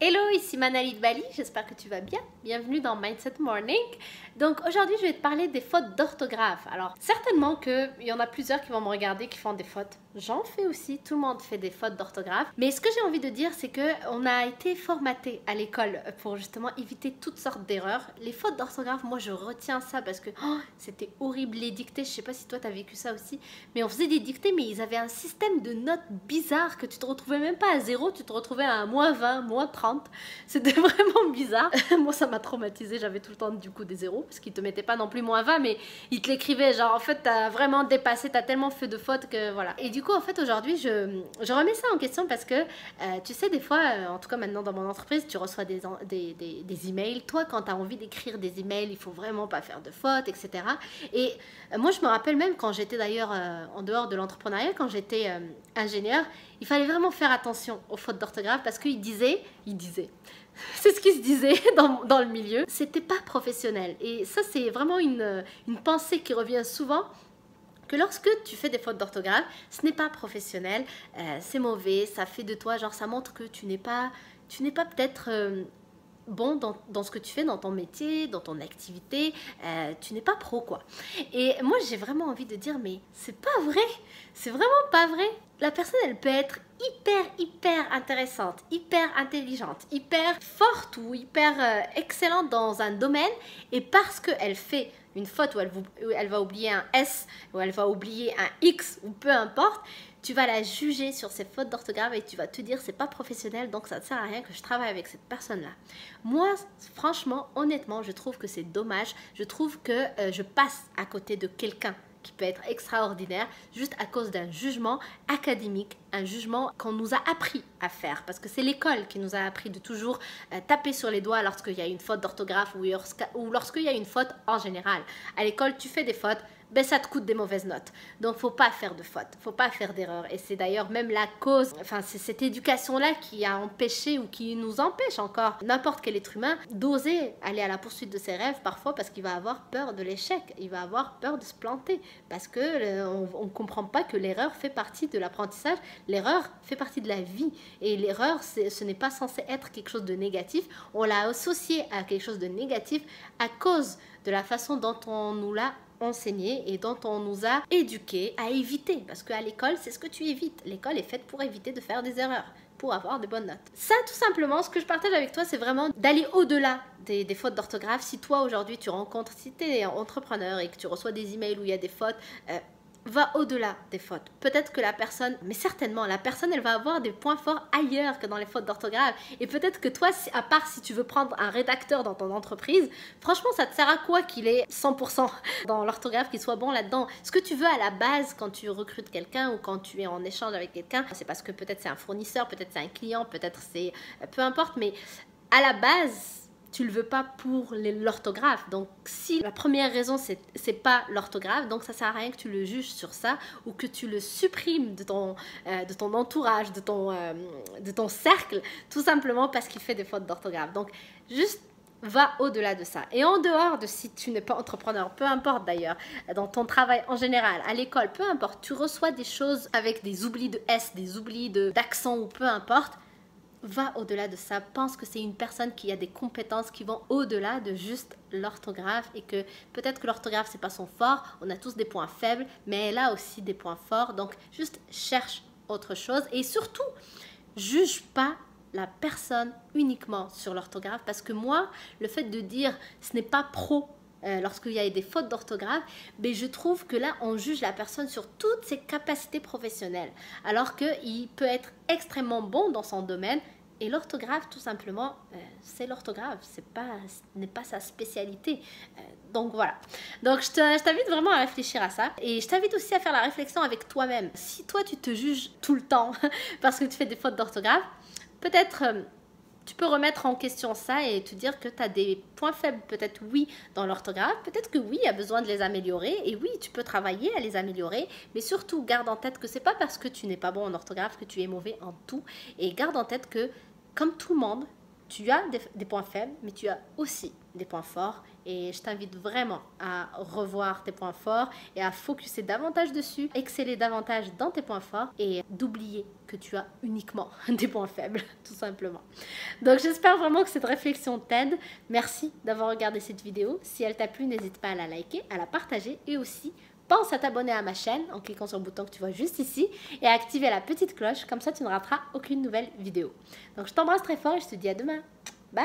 Hello, ici Manali de Bali, j'espère que tu vas bien. Bienvenue dans Mindset Morning. Donc aujourd'hui, je vais te parler des fautes d'orthographe. Alors certainement qu'il y en a plusieurs qui vont me regarder qui font des fautes. J'en fais aussi, tout le monde fait des fautes d'orthographe. Mais ce que j'ai envie de dire, c'est qu'on a été formaté à l'école pour justement éviter toutes sortes d'erreurs. Les fautes d'orthographe, moi je retiens ça parce que c'était horrible les dictées. Je sais pas si toi tu as vécu ça aussi, mais on faisait des dictées, mais ils avaient un système de notes bizarre que tu te retrouvais même pas à 0, tu te retrouvais à -20, -30. C'était vraiment bizarre. Moi ça m'a traumatisée, j'avais tout le temps du coup des zéros parce qu'ils te mettaient pas non plus -20, mais ils te l'écrivaient genre en fait t'as vraiment dépassé, t'as tellement fait de fautes que voilà. Et du coup en fait aujourd'hui je remets ça en question parce que tu sais des fois, en tout cas maintenant dans mon entreprise, tu reçois des emails. Toi quand tu as envie d'écrire des emails, il faut vraiment pas faire de fautes, etc. Et moi je me rappelle même quand j'étais d'ailleurs en dehors de l'entrepreneuriat, quand j'étais ingénieur, il fallait vraiment faire attention aux fautes d'orthographe parce qu'il disait, c'est ce qui se disait dans le milieu, c'était pas professionnel. Et ça c'est vraiment une pensée qui revient souvent, que lorsque tu fais des fautes d'orthographe, ce n'est pas professionnel, c'est mauvais, ça fait de toi, genre ça montre que tu n'es pas peut-être bon dans ce que tu fais, dans ton métier, dans ton activité, tu n'es pas pro quoi. Et moi j'ai vraiment envie de dire mais c'est pas vrai, c'est vraiment pas vrai. La personne elle peut être hyper intéressante, hyper intelligente, hyper forte ou hyper excellente dans un domaine, et parce qu'elle fait une faute où elle va oublier un S, ou elle va oublier un X, ou peu importe, tu vas la juger sur ses fautes d'orthographe et tu vas te dire c'est pas professionnel, donc ça ne sert à rien que je travaille avec cette personne-là. Moi, franchement, honnêtement, je trouve que c'est dommage. Je trouve que je passe à côté de quelqu'un qui peut être extraordinaire juste à cause d'un jugement académique, un jugement qu'on nous a appris à faire, parce que c'est l'école qui nous a appris de toujours taper sur les doigts lorsqu'il y a une faute d'orthographe ou lorsqu'il y a une faute en général. À l'école, tu fais des fautes, ben ça te coûte des mauvaises notes. Donc faut pas faire de fautes, faut pas faire d'erreurs. Et c'est d'ailleurs même la cause, enfin c'est cette éducation-là qui a empêché ou qui nous empêche encore n'importe quel être humain d'oser aller à la poursuite de ses rêves parfois, parce qu'il va avoir peur de l'échec, il va avoir peur de se planter, parce que on comprend pas que l'erreur fait partie de l'apprentissage, l'erreur fait partie de la vie. Et l'erreur, ce n'est pas censé être quelque chose de négatif, on l'a associé à quelque chose de négatif à cause de la façon dont on nous l'a enseigné et dont on nous a éduqués à éviter, parce qu'à l'école c'est ce que tu évites. L'école est faite pour éviter de faire des erreurs, pour avoir de bonnes notes. Ça tout simplement, ce que je partage avec toi, c'est vraiment d'aller au-delà des fautes d'orthographe. Si toi aujourd'hui tu rencontres, si tu es entrepreneur et que tu reçois des emails où il y a des fautes, va au-delà des fautes. Peut-être que la personne, mais certainement, la personne, elle va avoir des points forts ailleurs que dans les fautes d'orthographe. Et peut-être que toi, à part si tu veux prendre un rédacteur dans ton entreprise, franchement, ça te sert à quoi qu'il ait 100% dans l'orthographe, qu'il soit bon là-dedans? Ce que tu veux à la base quand tu recrutes quelqu'un ou quand tu es en échange avec quelqu'un, c'est parce que peut-être c'est un fournisseur, peut-être c'est un client, peut-être c'est... peu importe, mais à la base... tu le veux pas pour l'orthographe. Donc si la première raison c'est pas l'orthographe, donc ça sert à rien que tu le juges sur ça ou que tu le supprimes de ton entourage, de ton cercle, tout simplement parce qu'il fait des fautes d'orthographe. Donc juste va au-delà de ça. Et en dehors de, si tu n'es pas entrepreneur, peu importe d'ailleurs, dans ton travail en général, à l'école, peu importe, tu reçois des choses avec des oublis de S, des oublis d'accent ou peu importe, va au-delà de ça. Pense que c'est une personne qui a des compétences qui vont au-delà de juste l'orthographe, et que peut-être que l'orthographe c'est pas son fort, on a tous des points faibles, mais elle a aussi des points forts. Donc juste cherche autre chose et surtout juge pas la personne uniquement sur l'orthographe, parce que moi le fait de dire ce n'est pas pro lorsqu'il y a des fautes d'orthographe, mais je trouve que là on juge la personne sur toutes ses capacités professionnelles, alors qu'il peut être extrêmement bon dans son domaine. Et l'orthographe, tout simplement, c'est l'orthographe, ce n'est pas sa spécialité. Donc voilà. Donc je t'invite vraiment à réfléchir à ça. Et je t'invite aussi à faire la réflexion avec toi-même. Si toi, tu te juges tout le temps parce que tu fais des fautes d'orthographe, peut-être... tu peux remettre en question ça et te dire que tu as des points faibles, peut-être oui, dans l'orthographe, peut-être que oui, il y a besoin de les améliorer, et oui, tu peux travailler à les améliorer, mais surtout, garde en tête que c'est pas parce que tu n'es pas bon en orthographe que tu es mauvais en tout, et garde en tête que, comme tout le monde, tu as des points faibles, mais tu as aussi des points forts. Et je t'invite vraiment à revoir tes points forts et à focuser davantage dessus, exceller davantage dans tes points forts et d'oublier que tu as uniquement des points faibles, tout simplement. Donc j'espère vraiment que cette réflexion t'aide. Merci d'avoir regardé cette vidéo. Si elle t'a plu, n'hésite pas à la liker, à la partager et aussi pense à t'abonner à ma chaîne en cliquant sur le bouton que tu vois juste ici et à activer la petite cloche, comme ça tu ne rateras aucune nouvelle vidéo. Donc je t'embrasse très fort et je te dis à demain. Bye!